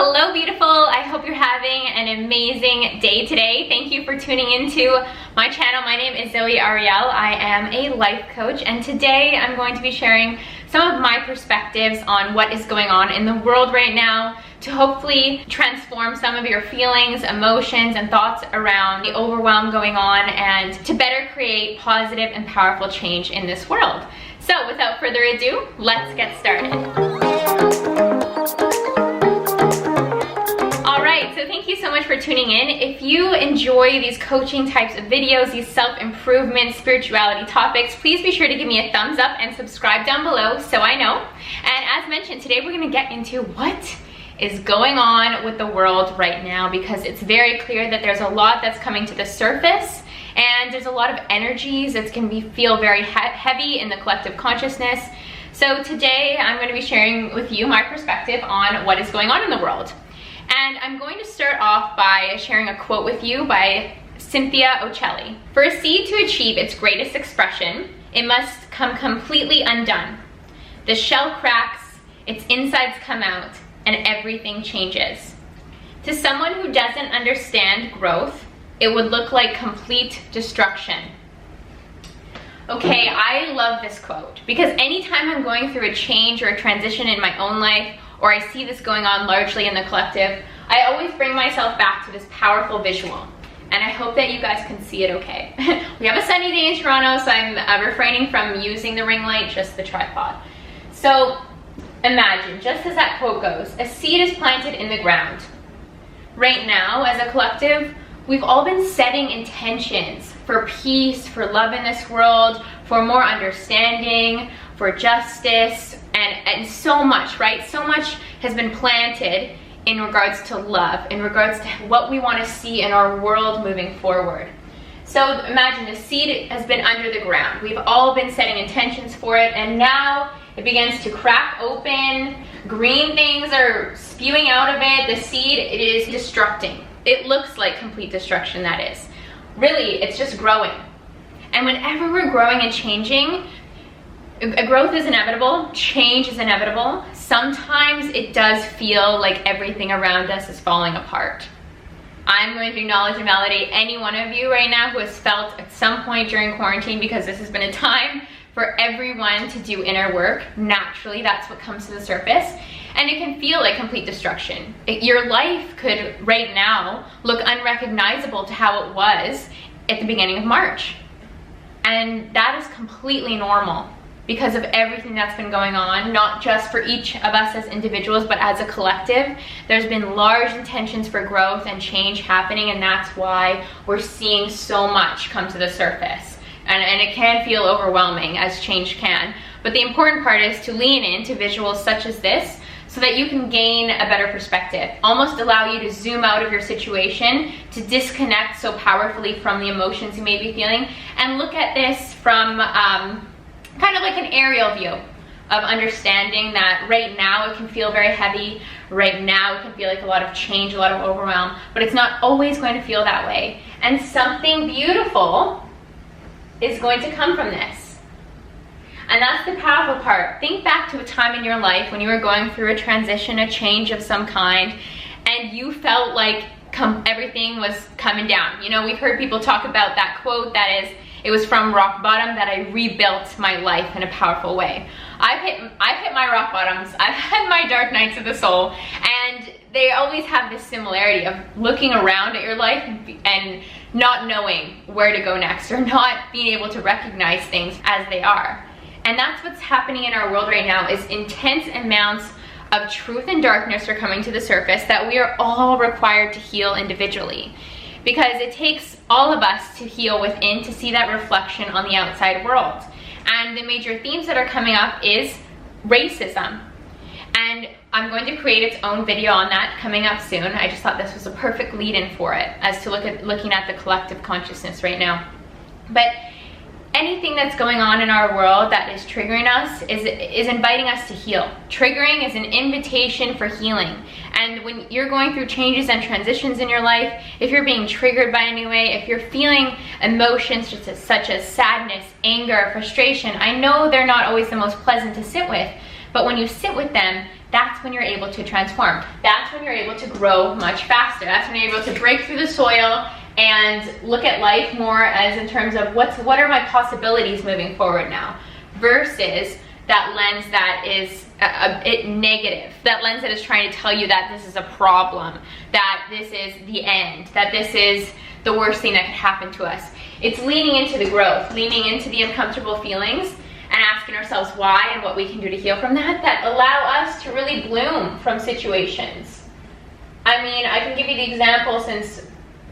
Hello beautiful, I hope you're having an amazing day today. Thank you for tuning into my channel. My name is Zoey Arielle. I am a life coach, and today I'm going to be sharing some of my perspectives on what is going on in the world right now to hopefully transform some of your feelings, emotions, and thoughts around the overwhelm going on and to better create positive and powerful change in this world. So without further ado, let's get started. So thank you so much for tuning in. If you enjoy these coaching types of videos, these self-improvement, spirituality topics, please be sure to give me a thumbs up and subscribe down below so I know. And as mentioned, today we're going to get into what is going on with the world right now, because it's very clear that there's a lot that's coming to the surface and there's a lot of energies that can feel very heavy in the collective consciousness. So today I'm going to be sharing with you my perspective on what is going on in the world. And I'm going to start off by sharing a quote with you by Cynthia Ocelli. For a seed to achieve its greatest expression, it must come completely undone. The shell cracks, its insides come out, and everything changes. To someone who doesn't understand growth, it would look like complete destruction. Okay, I love this quote because anytime I'm going through a change or a transition in my own life, or I see this going on largely in the collective, I always bring myself back to this powerful visual. And I hope that you guys can see it okay. We have a sunny day in Toronto, so I'm refraining from using the ring light, just the tripod. So imagine, just as that quote goes, a seed is planted in the ground. Right now, as a collective, we've all been setting intentions for peace, for love in this world, for more understanding, for justice, and so much, right? So much has been planted in regards to love, in regards to what we want to see in our world moving forward. So imagine the seed has been under the ground. We've all been setting intentions for it, and now it begins to crack open. Green things are spewing out of it. The seed, it is destructing. It looks like complete destruction, that is. Really, it's just growing. And whenever we're growing and changing, growth is inevitable, change is inevitable. Sometimes it does feel like everything around us is falling apart. I'm going to acknowledge and validate any one of you right now who has felt at some point during quarantine, because this has been a time for everyone to do inner work. Naturally, that's what comes to the surface. And it can feel like complete destruction. Your life could right now look unrecognizable to how it was at the beginning of March. And that is completely normal, because of everything that's been going on, not just for each of us as individuals, but as a collective. There's been large intentions for growth and change happening, and that's why we're seeing so much come to the surface. And it can feel overwhelming, as change can. But the important part is to lean into visuals such as this so that you can gain a better perspective, almost allow you to zoom out of your situation, to disconnect so powerfully from the emotions you may be feeling, and look at this from kind of like an aerial view of understanding that right now it can feel very heavy, right now it can feel like a lot of change, a lot of overwhelm, but it's not always going to feel that way. And something beautiful is going to come from this. And that's the powerful part. Think back to a time in your life when you were going through a transition, a change of some kind, and you felt like everything was coming down. You know, we've heard people talk about that quote that is, it was from rock bottom that I rebuilt my life in a powerful way. I've hit my rock bottoms, I've had my dark nights of the soul, and they always have this similarity of looking around at your life and not knowing where to go next, or not being able to recognize things as they are. And that's what's happening in our world right now, is intense amounts of truth and darkness are coming to the surface that we are all required to heal individually. Because it takes all of us to heal within to see that reflection on the outside world. And the major themes that are coming up is racism. And I'm going to create its own video on that coming up soon. I just thought this was a perfect lead-in for it, as to looking at the collective consciousness right now. But anything that's going on in our world that is triggering us is inviting us to heal. Triggering is an invitation for healing. And when you're going through changes and transitions in your life, if you're being triggered by any way, if you're feeling emotions such as sadness, anger, frustration, I know they're not always the most pleasant to sit with, but when you sit with them, that's when you're able to transform. That's when you're able to grow much faster. That's when you're able to break through the soil and look at life more as in terms of what are my possibilities moving forward now, versus that lens that is a bit negative, that lens that is trying to tell you that this is a problem, that this is the end, that this is the worst thing that could happen to us. It's leaning into the growth, leaning into the uncomfortable feelings, and asking ourselves why and what we can do to heal from that allow us to really bloom from situations. I mean, I can give you the example since,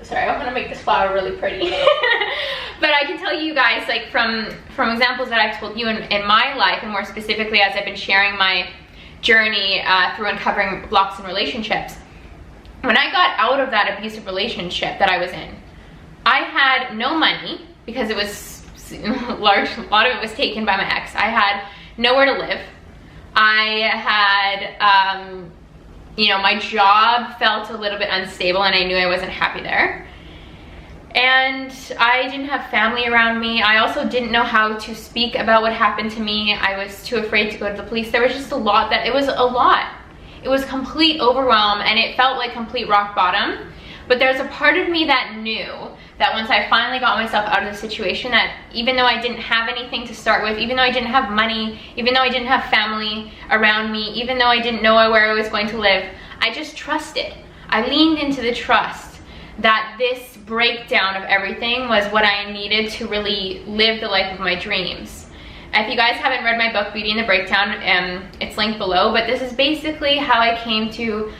sorry, I want to make this flower really pretty. But I can tell you guys, like from examples that I've told you in my life, and more specifically as I've been sharing my journey through uncovering blocks in relationships. When I got out of that abusive relationship that I was in, I had no money because it was a lot of it was taken by my ex. I had nowhere to live. I had, you know, my job felt a little bit unstable and I knew I wasn't happy there. And I didn't have family around me. I also didn't know how to speak about what happened to me. I was too afraid to go to the police. There was just a lot it was a lot. It was complete overwhelm and it felt like complete rock bottom. But there's a part of me that knew that once I finally got myself out of the situation, that even though I didn't have anything to start with, even though I didn't have money, even though I didn't have family around me, even though I didn't know where I was going to live, I just trusted. I leaned into the trust that this breakdown of everything was what I needed to really live the life of my dreams. If you guys haven't read my book, Beauty in the Breakdown, it's linked below, but this is basically how I came to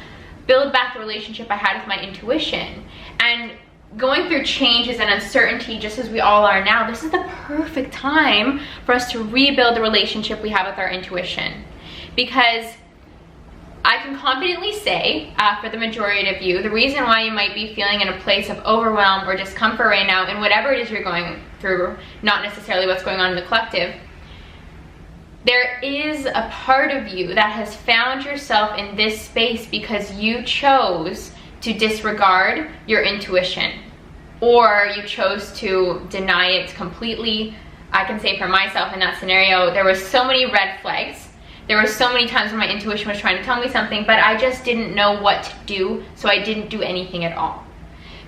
build back the relationship I had with my intuition. And going through changes and uncertainty, just as we all are now, this is the perfect time for us to rebuild the relationship we have with our intuition. Because I can confidently say, for the majority of you, the reason why you might be feeling in a place of overwhelm or discomfort right now in whatever it is you're going through, not necessarily what's going on in the collective, there is a part of you that has found yourself in this space because you chose to disregard your intuition, or you chose to deny it completely. I can say for myself in that scenario, there were so many red flags. There were so many times when my intuition was trying to tell me something, but I just didn't know what to do, so I didn't do anything at all.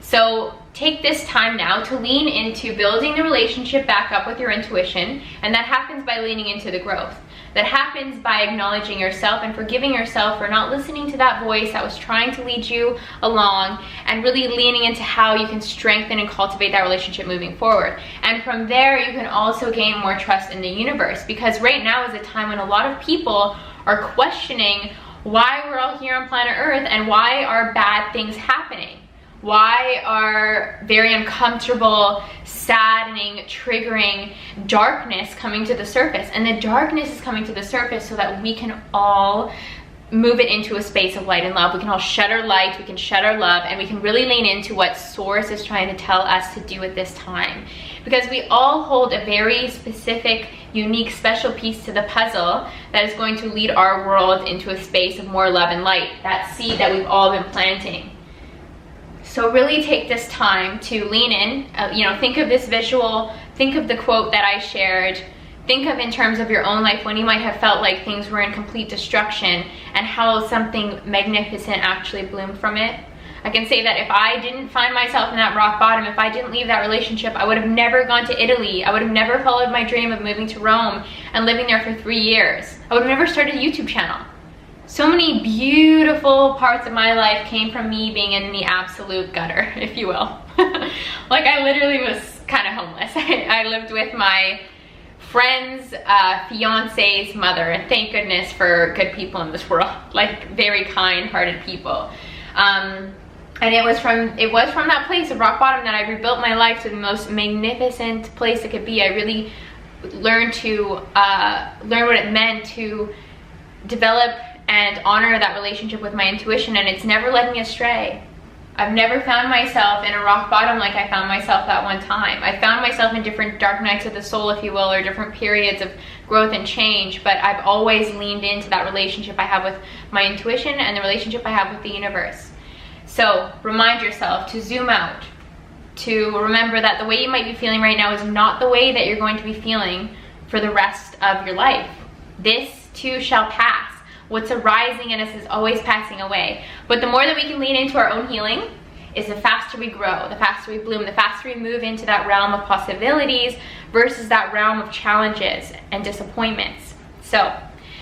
So take this time now to lean into building the relationship back up with your intuition, and that happens by leaning into the growth. That happens by acknowledging yourself and forgiving yourself for not listening to that voice that was trying to lead you along, and really leaning into how you can strengthen and cultivate that relationship moving forward. And from there, you can also gain more trust in the universe, because right now is a time when a lot of people are questioning why we're all here on planet Earth and why are bad things happening. Why are very uncomfortable, saddening, triggering darkness coming to the surface? And the darkness is coming to the surface so that we can all move it into a space of light and love. We can all shed our light, we can shed our love, and we can really lean into what Source is trying to tell us to do at this time. Because we all hold a very specific, unique, special piece to the puzzle that is going to lead our world into a space of more love and light. That seed that we've all been planting. So really take this time to lean in, you know, think of this visual, think of the quote that I shared, think of in terms of your own life when you might have felt like things were in complete destruction and how something magnificent actually bloomed from it. I can say that if I didn't find myself in that rock bottom, if I didn't leave that relationship, I would have never gone to Italy. I would have never followed my dream of moving to Rome and living there for 3 years. I would have never started a YouTube channel. So many beautiful parts of my life came from me being in the absolute gutter, if you will. Like I literally was kind of homeless. I lived with my friend's fiance's mother, and thank goodness for good people in this world, like very kind-hearted people. And it was from that place of rock bottom that I rebuilt my life to the most magnificent place it could be. I really learned to learn what it meant to develop and honor that relationship with my intuition, and it's never led me astray. I've never found myself in a rock bottom like I found myself that one time. I found myself in different dark nights of the soul, if you will, or different periods of growth and change, but I've always leaned into that relationship I have with my intuition and the relationship I have with the universe. So remind yourself to zoom out, to remember that the way you might be feeling right now is not the way that you're going to be feeling for the rest of your life. This too shall pass. what's arising in us is always passing away. But the more that we can lean into our own healing, is the faster we grow, the faster we bloom, the faster we move into that realm of possibilities versus that realm of challenges and disappointments. So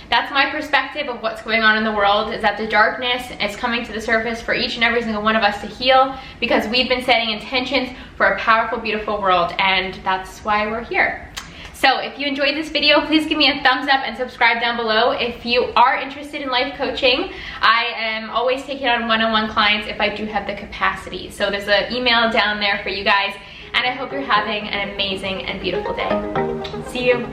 that's my perspective of what's going on in the world, is that the darkness is coming to the surface for each and every single one of us to heal, because we've been setting intentions for a powerful, beautiful world, and that's why we're here. So if you enjoyed this video, please give me a thumbs up and subscribe down below. If you are interested in life coaching, I am always taking on one-on-one clients if I do have the capacity. So there's an email down there for you guys, and I hope you're having an amazing and beautiful day. See you.